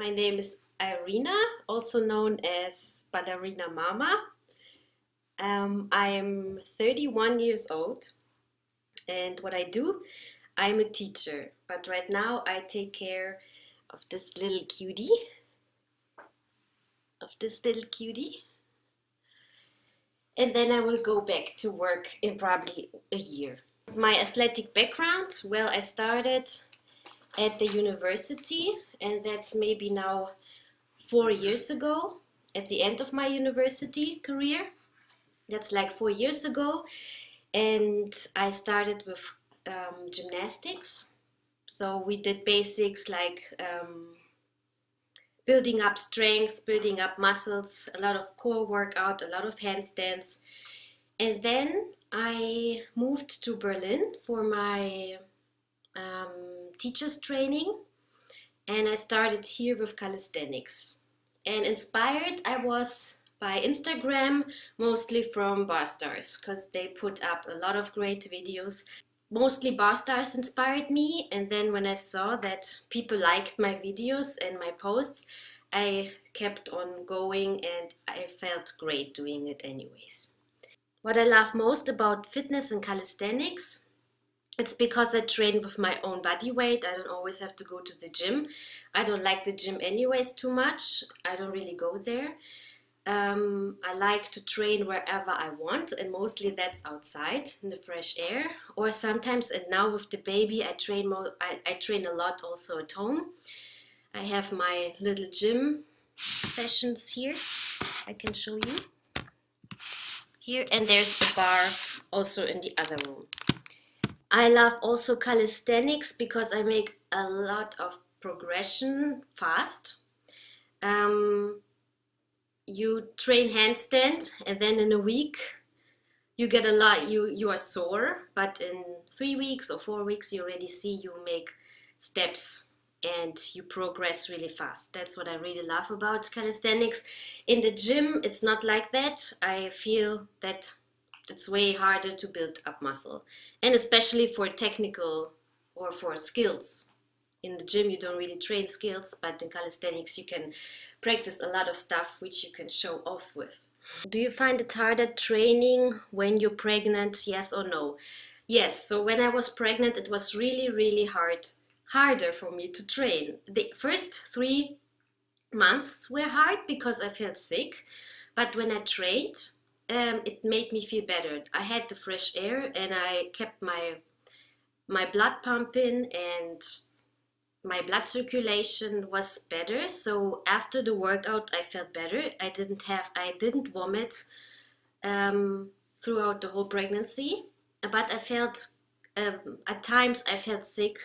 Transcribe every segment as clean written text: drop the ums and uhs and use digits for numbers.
My name is Irina, also known as Ballerina Mama. I'm 31 years old, and what I do, I'm a teacher. But right now I take care of this little cutie. And then I will go back to work in probably a year. My athletic background, well, I started at the university, and that's maybe now 4 years ago, at the end of my university career. That's like 4 years ago, and I started with gymnastics. So we did basics like building up strength, building up muscles, a lot of core workout, a lot of handstands. And then I moved to Berlin for my teacher's training, and I started here with calisthenics. And inspired I was by Instagram, mostly from bar stars, because they put up a lot of great videos. Mostly bar stars inspired me, and then when I saw that people liked my videos and my posts, I kept on going and I felt great doing it anyways. What I love most about fitness and calisthenics, it's because I train with my own body weight. I don't always have to go to the gym. I don't like the gym anyways too much. I don't really go there. I like to train wherever I want, and mostly that's outside in the fresh air. Or sometimes, and now with the baby, I train a lot also at home. I have my little gym sessions here. I can show you here, and there's the bar also in the other room. I love also calisthenics because I make a lot of progression fast. You train handstand, and then in a week you get a lot, you are sore, but in 3 weeks or 4 weeks you already see you make steps and you progress really fast. That's what I really love about calisthenics. In the gym it's not like that. I feel that it's way harder to build up muscle, and especially for technical or for skills. In the gym you don't really train skills, but in calisthenics you can practice a lot of stuff which you can show off with. Do you find it harder training when you're pregnant, yes or no? Yes, so when I was pregnant it was really harder for me to train. The first 3 months were hard because I felt sick, but when I trained it made me feel better. I had the fresh air and I kept my blood pumping, and my blood circulation was better. So after the workout I felt better. I didn't vomit throughout the whole pregnancy, but I felt at times I felt sick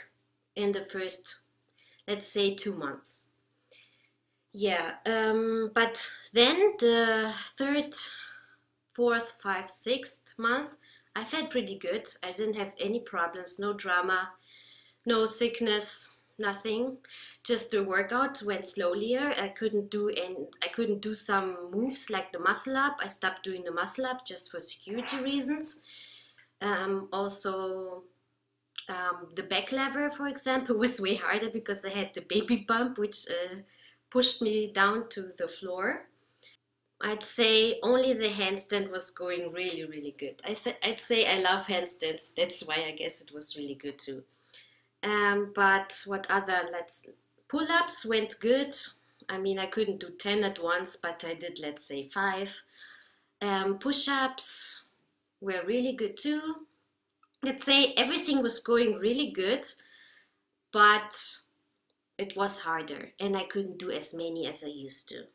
in the first, let's say, 2 months. Yeah, but then the 3rd, 4th, 5th, 6th month I felt pretty good. I didn't have any problems, no drama, no sickness, nothing. Just the workout went slowlier. I couldn't do some moves like the muscle up. I stopped doing the muscle up just for security reasons. Also the back lever, for example, was way harder because I had the baby bump, which pushed me down to the floor. I'd say only the handstand was going really good. I'd say I love handstands. That's why I guess it was really good too. But what other, pull-ups went good. I mean, I couldn't do 10 at once, but I did, let's say, 5. Push-ups were really good too. Let's say everything was going really good, but it was harder and I couldn't do as many as I used to.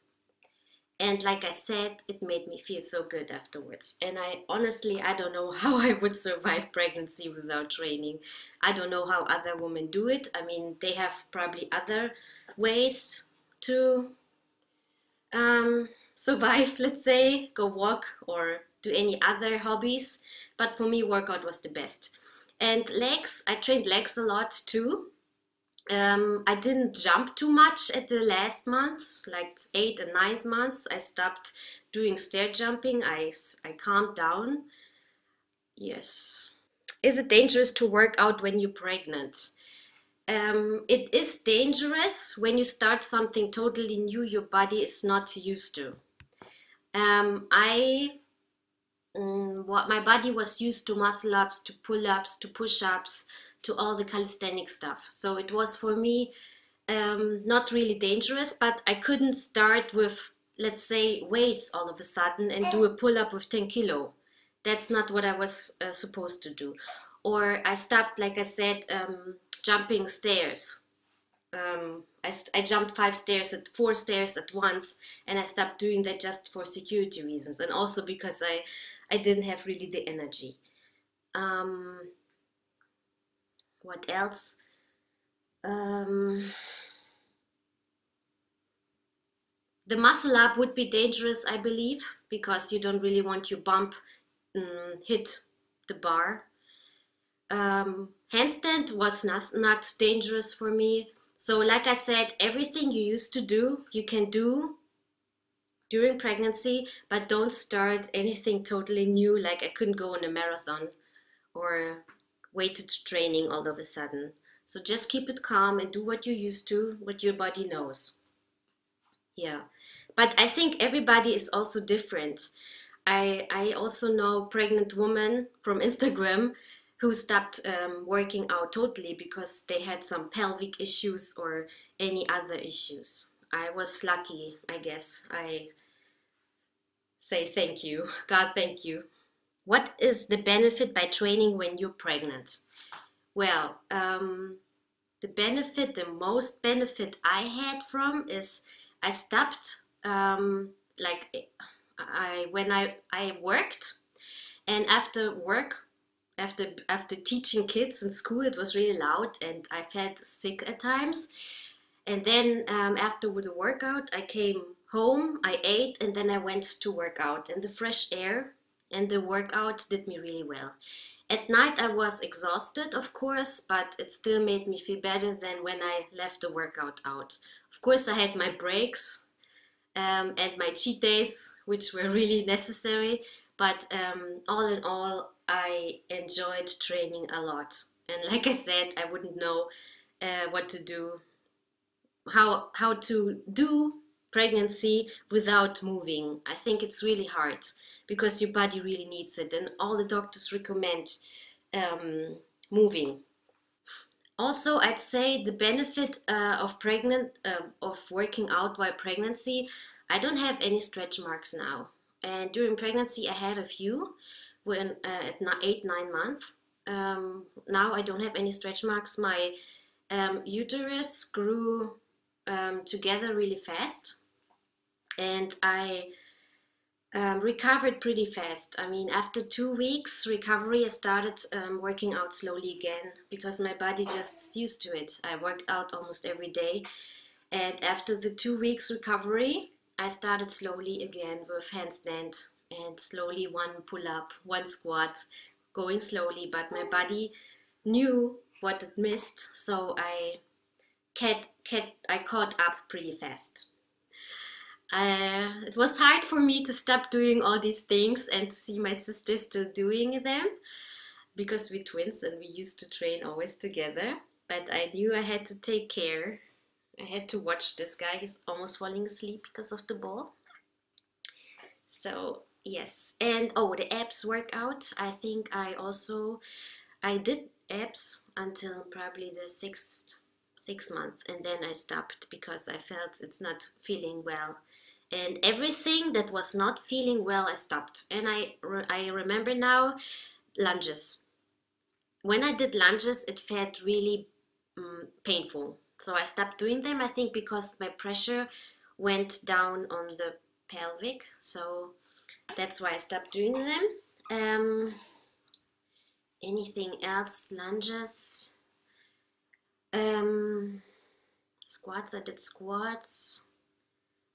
And like I said, it made me feel so good afterwards. And I don't know how I would survive pregnancy without training. I don't know how other women do it. I mean, they have probably other ways to survive, let's say, go walk or do any other hobbies. But for me, workout was the best. And legs, I trained legs a lot too. I didn't jump too much at the last months, like 8th and 9th months. I stopped doing stair jumping. I calmed down. Yes. Is it dangerous to work out when you're pregnant? It is dangerous when you start something totally new your body is not used to. What my body was used to muscle ups, to pull ups, to push ups, to all the calisthenic stuff. So it was for me not really dangerous, but I couldn't start with, let's say, weights all of a sudden and do a pull up with 10 kilo. That's not what I was supposed to do. Or I stopped, like I said, jumping stairs. I jumped 4 stairs at once, and I stopped doing that just for security reasons, and also because I didn't have really the energy. What else? The muscle up would be dangerous, I believe, because you don't really want your bump hit the bar. Handstand was not dangerous for me. So like I said, everything you used to do, you can do during pregnancy, but don't start anything totally new, like I couldn't go on a marathon or weighted training all of a sudden. So just keep it calm and do what you used to, what your body knows. Yeah, but I think everybody is also different. I also know pregnant women from Instagram who stopped working out totally because they had some pelvic issues or any other issues. I was lucky, I guess. I say thank you. God, thank you. What is the benefit by training when you're pregnant? Well, the most benefit I had from is I stopped, when I worked, and after work, after teaching kids in school, it was really loud and I felt sick at times. And then after the workout, I came home, I ate, and then I went to work out. And the fresh air and the workout did me really well. At night I was exhausted, of course, but it still made me feel better than when I left the workout out. Of course, I had my breaks and my cheat days, which were really necessary, but all in all, I enjoyed training a lot. And like I said, I wouldn't know what to do, how to do pregnancy without moving. I think it's really hard because your body really needs it, and all the doctors recommend moving. Also, I'd say the benefit of working out while pregnancy. I don't have any stretch marks now, and during pregnancy I had a few when at 8-9 months. Now I don't have any stretch marks. My uterus grew together really fast, and I recovered pretty fast. I mean, after 2 weeks recovery, I started working out slowly again because my body just used to it. I worked out almost every day, and after the 2 weeks recovery, I started slowly again with handstand and slowly one pull-up, one squat, going slowly, but my body knew what it missed, so I caught up pretty fast. It was hard for me to stop doing all these things and to see my sister still doing them because we're twins and we used to train always together. But I knew I had to take care. I had to watch this guy. He's almost falling asleep because of the ball. So yes, and oh, the abs workout. I think I did abs until probably the sixth month, and then I stopped because I felt it's not feeling well. And everything that was not feeling well, I stopped. And I remember now lunges. When I did lunges, it felt really painful. So I stopped doing them, I think, because my pressure went down on the pelvic. So that's why I stopped doing them. Anything else? Lunges. Squats, I did squats.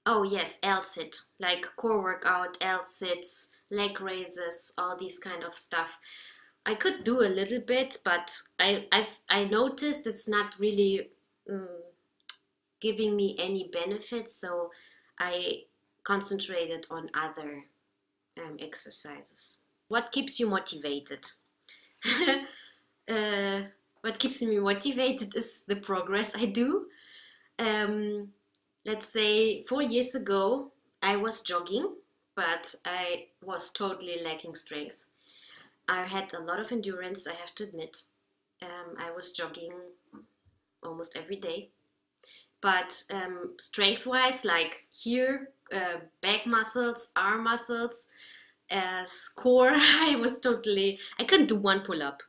Oh yes, L-sit, like core workout, L-sits, leg raises, all these kind of stuff. I could do a little bit, but I noticed it's not really giving me any benefits, so I concentrated on other exercises. What keeps you motivated? what keeps me motivated is the progress I do. Let's say 4 years ago, I was jogging, but I was totally lacking strength. I had a lot of endurance, I have to admit. I was jogging almost every day. But strength-wise, like here, back muscles, arm muscles, core, I couldn't do one pull-up.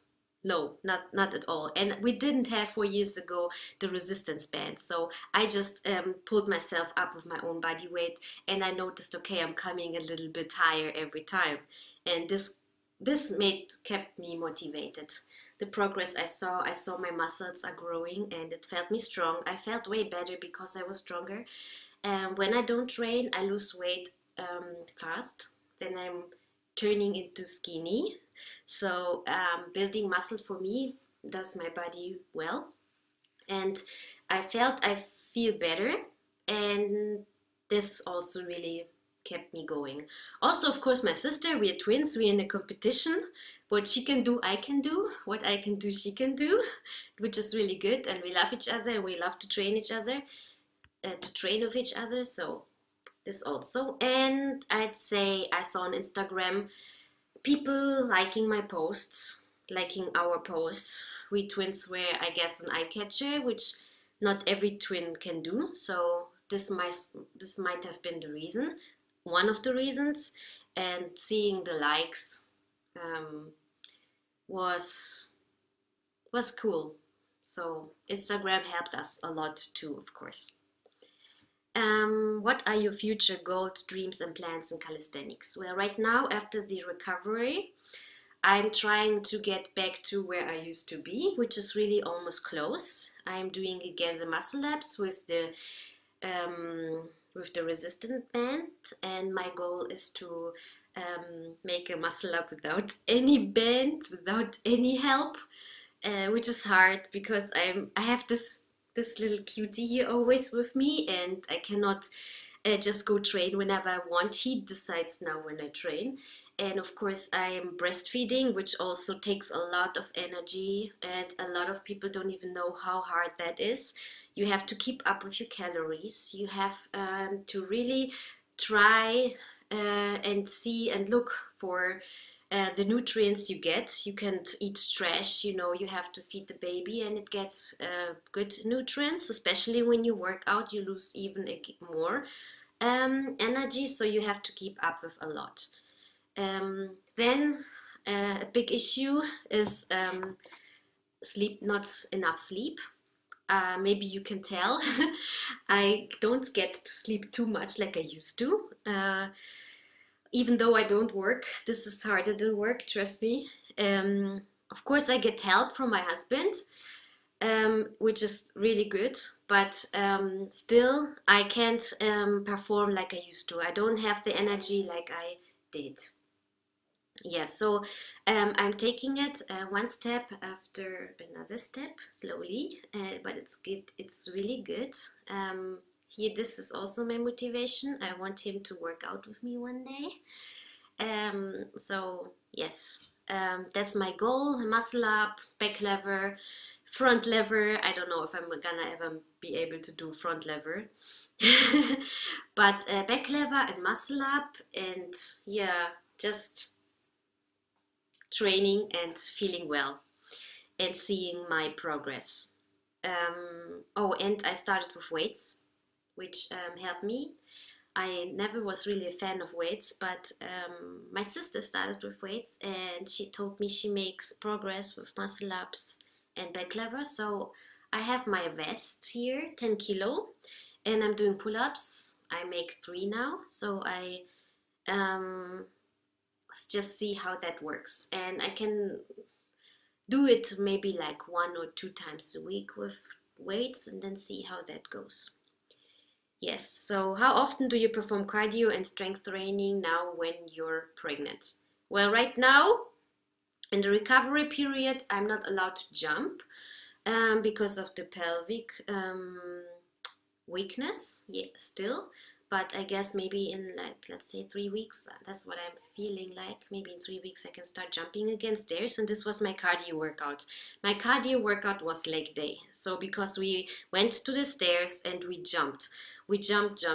No, not at all. And we didn't have 4 years ago the resistance band. So I just pulled myself up with my own body weight, and I noticed, okay, I'm coming a little bit higher every time. And this kept me motivated. The progress I saw my muscles are growing, and it felt me strong. I felt way better because I was stronger. When I don't train, I lose weight fast. Then I'm turning into skinny. So building muscle for me does my body well. And I feel better. And this also really kept me going. Also, of course, my sister, we are twins, we're in a competition. What she can do, I can do. What I can do, she can do, which is really good. And we love each other, and we love to train each other, to train with each other. So this also. And I'd say I saw on Instagram people liking my posts, liking our posts. We twins were, I guess, an eye catcher, which not every twin can do. So this might have been the reason, one of the reasons. And seeing the likes was cool. So Instagram helped us a lot too, of course. What are your future goals, dreams, and plans in calisthenics? Well, right now, after the recovery, I'm trying to get back to where I used to be, which is really almost close. I'm doing again the muscle ups with the resistant band, and my goal is to make a muscle up without any band, without any help, which is hard because I have this little cutie here always with me, and I cannot just go train whenever I want. He decides now when I train. And of course I am breastfeeding, which also takes a lot of energy, and a lot of people don't even know how hard that is. You have to keep up with your calories. You have to really try and see and look for the nutrients you get. You can't eat trash, you know, you have to feed the baby, and it gets good nutrients. Especially when you work out, you lose even more energy, so you have to keep up with a lot. Then a big issue is sleep, not enough sleep. Maybe you can tell I don't get to sleep too much like I used to. Even though I don't work, this is harder than work, trust me. Of course, I get help from my husband, which is really good, but still I can't perform like I used to. I don't have the energy like I did. Yeah, so I'm taking it one step after another step, slowly, but it's good. It's really good. Here, this is also my motivation. I want him to work out with me one day. So yes, that's my goal. Muscle up, back lever, front lever. I don't know if I'm gonna ever be able to do front lever. But back lever and muscle up, and yeah, just training and feeling well and seeing my progress. Oh, and I started with weights, which helped me. I never was really a fan of weights, but my sister started with weights, and she told me she makes progress with muscle ups and back lever. So I have my vest here, 10 kilo, and I'm doing pull-ups. I make 3 now, so I just see how that works, and I can do it maybe like 1 or 2 times a week with weights, and then see how that goes. Yes, so how often do you perform cardio and strength training now when you're pregnant? Well, right now in the recovery period I'm not allowed to jump because of the pelvic weakness, yeah, still. but I guess maybe in like, let's say 3 weeks, that's what I'm feeling like. Maybe in 3 weeks I can start jumping again stairs, and this was my cardio workout. My cardio workout was leg day. So because we went to the stairs and we jumped. We jumped,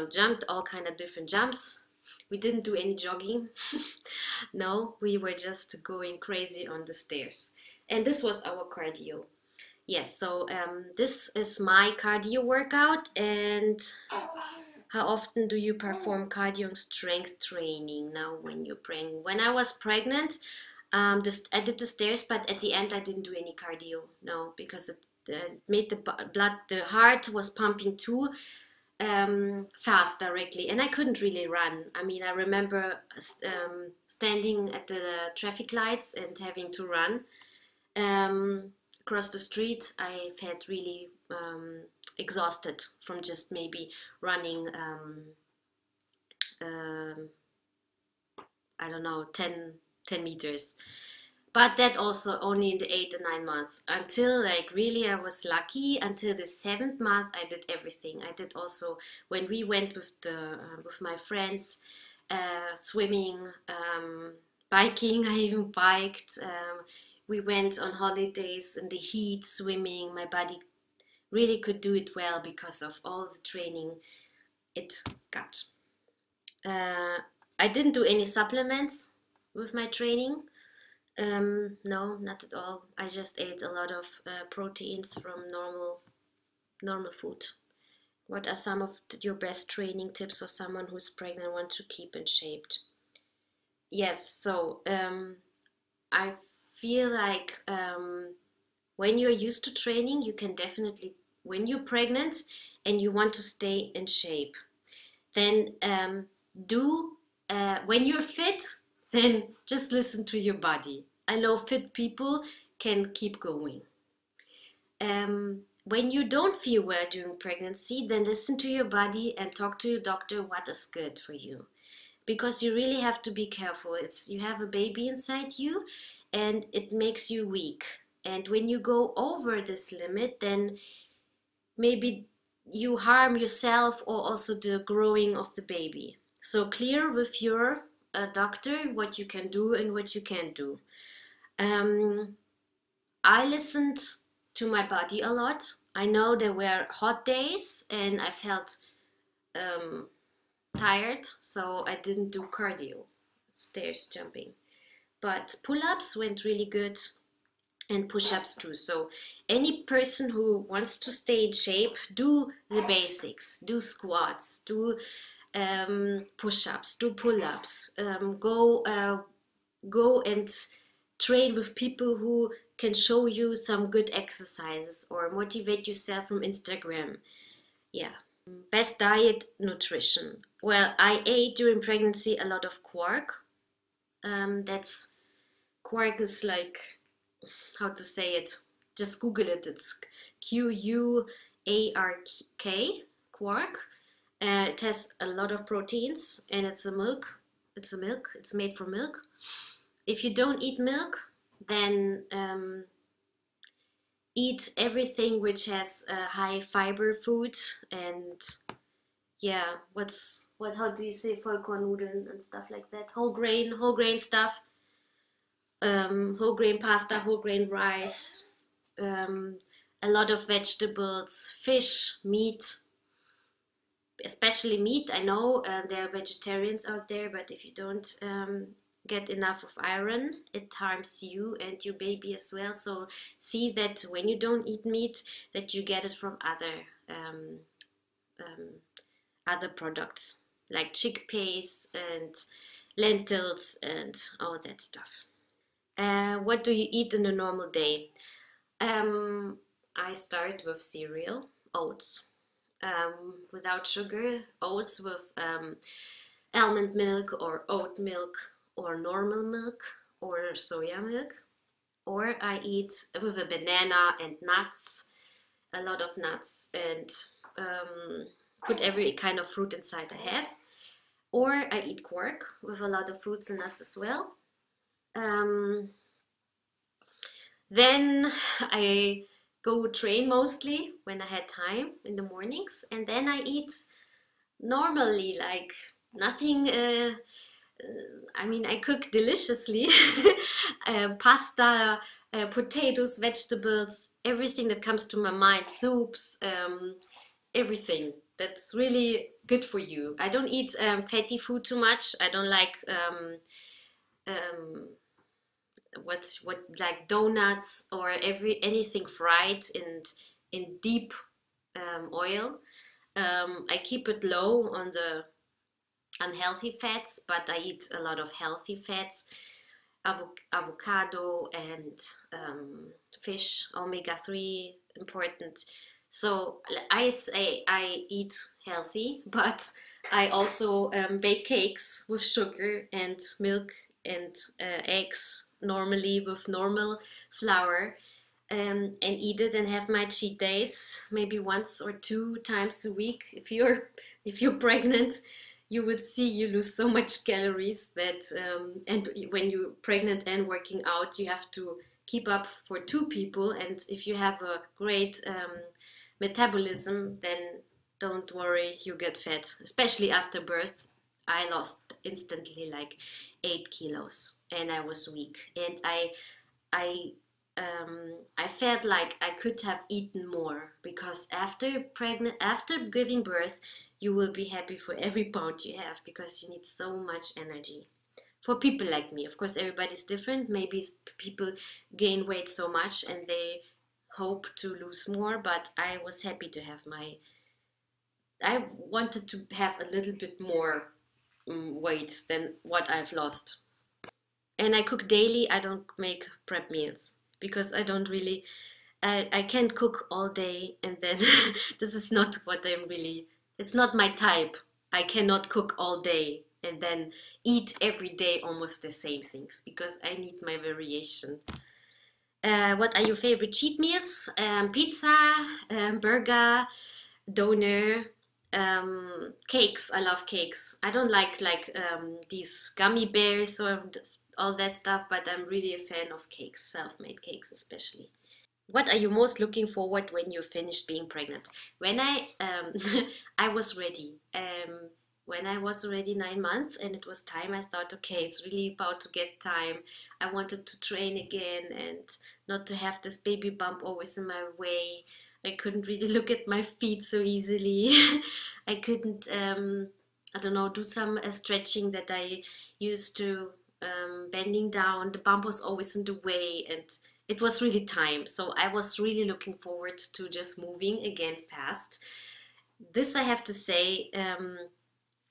all kind of different jumps. We didn't do any jogging. No, we were just going crazy on the stairs. And this was our cardio. Yes, so this is my cardio workout. And how often do you perform cardio and strength training now when you're pregnant? When I was pregnant, I did the stairs, but at the end I didn't do any cardio. No, because it made the heart was pumping too fast directly, and I couldn't really run. I mean, I remember standing at the traffic lights and having to run across the street. I felt really exhausted from just maybe running I don't know, 10 meters. But that also only in the 8 to 9 months, until like really I was lucky. Until the 7th month I did everything. I did also when we went with my friends swimming, biking. I even biked. We went on holidays in the heat swimming. My body really could do it well because of all the training it got. I didn't do any supplements with my training. No, not at all. I just ate a lot of proteins from normal food. What are some of your best training tips for someone who's pregnant and wants to keep in shape? Yes, so I feel like when you're used to training, you can definitely, when you're pregnant and you want to stay in shape, then when you're fit, then just listen to your body. I know fit people can keep going. When you don't feel well during pregnancy, then listen to your body and talk to your doctor what is good for you. Because you really have to be careful. You have a baby inside you and it makes you weak. And when you go over this limit, then maybe you harm yourself or also the growing of the baby. So clear with your doctor what you can do and what you can't do. I listened to my body a lot. I know there were hot days and I felt tired, so I didn't do cardio, stairs jumping. But pull-ups went really good, and push-ups too. So any person who wants to stay in shape, do the basics, do squats, do push-ups, do pull-ups, go and train with people who can show you some good exercises or motivate yourself from Instagram. Yeah. Best diet, nutrition. Well, I ate during pregnancy a lot of quark. Quark is like, how to say it? Just Google it. It's Q-U-A-R-K, quark. It has a lot of proteins and it's a milk. It's made from milk. If you don't eat milk, then eat everything which has high fiber food and yeah, how do you say, Vollkornnudeln and stuff like that, whole grain stuff, whole grain pasta, whole grain rice, a lot of vegetables, fish, meat, especially meat. I know there are vegetarians out there, but if you don't get enough of iron, it harms you and your baby as well. So see that when you don't eat meat, that you get it from other products like chickpeas and lentils and all that stuff. What do you eat in a normal day? I start with cereal, oats, without sugar, oats with almond milk or oat milk or normal milk or soya milk, or I eat with a banana and nuts, a lot of nuts, and put every kind of fruit inside I have, or I eat quark with a lot of fruits and nuts as well. Then I go train mostly when I had time in the mornings, and then I eat normally, like nothing. I mean, I cook deliciously. Pasta, potatoes, vegetables, everything that comes to my mind, soups, everything. That's really good for you. I don't eat fatty food too much. I don't like um, what like donuts or anything fried in deep oil. I keep it low on the unhealthy fats, but I eat a lot of healthy fats, avocado and fish, omega-3, important. So I say I eat healthy, but I also bake cakes with sugar and milk and eggs, normally with normal flour, and eat it and have my cheat days maybe once or two times a week. If you're pregnant, you would see you lose so much calories that and when you're pregnant and working out, you have to keep up for two people, and if you have a great metabolism, then don't worry, you get fat, especially after birth. I lost instantly like 8 kilos and I was weak, and I I felt like I could have eaten more, because after giving birth, you will be happy for every pound you have, because you need so much energy. For people like me, of course, everybody's different. Maybe people gain weight so much and they hope to lose more, but I was happy to have I wanted to have a little bit more weight than what I've lost. And I cook daily. I don't make prep meals because I don't really, I can't cook all day, and then this is not what I'm really, it's not my type. I cannot cook all day and then eat every day almost the same things, because I need my variation. What are your favorite cheat meals? Pizza, burger, doner, cakes. I love cakes. I don't like these gummy bears or all that stuff, but I'm really a fan of cakes, self-made cakes especially. What are you most looking forward when you finished being pregnant? When I was ready. When I was already 9 months and it was time, I thought, okay, it's really about to get time. I wanted to train again and not to have this baby bump always in my way. I couldn't really look at my feet so easily. I couldn't, I don't know, do some stretching that I used to, bending down. The bump was always in the way, and it was really time. So I was really looking forward to just moving again fast. This I have to say,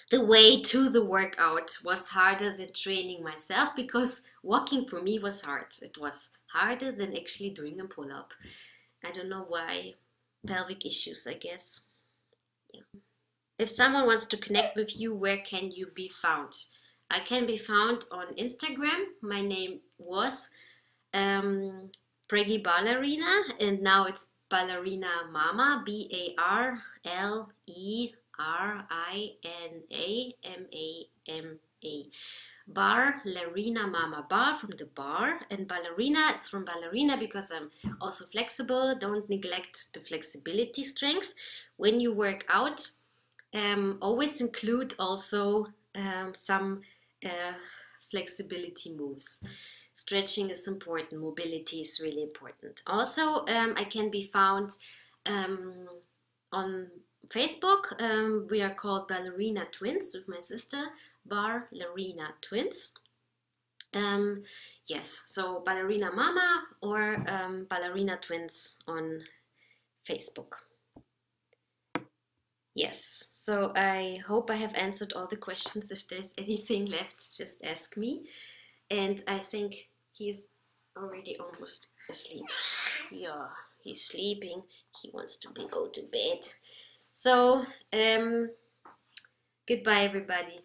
the way to the workout was harder than training myself, because walking for me was hard. It was harder than actually doing a pull-up. I don't know why. Pelvic issues, I guess. Yeah. If someone wants to connect with you, where can you be found? I can be found on Instagram. My name was Preggy Ballerina, and now it's Ballerina Mama, Barlerina Barlerina Mama, bar from the bar, and ballerina is from ballerina because I'm also flexible. Don't neglect the flexibility strength when you work out. Always include also some flexibility moves. Stretching is important, mobility is really important. Also, I can be found on Facebook. We are called Barlerina Twins with my sister, Barlerina Twins. Yes, so Ballerina Mama or Ballerina Twins on Facebook. Yes, so I hope I have answered all the questions. If there's anything left, just ask me. And I think he's already almost asleep. Yeah, he's sleeping. He wants to go to bed. So, goodbye everybody.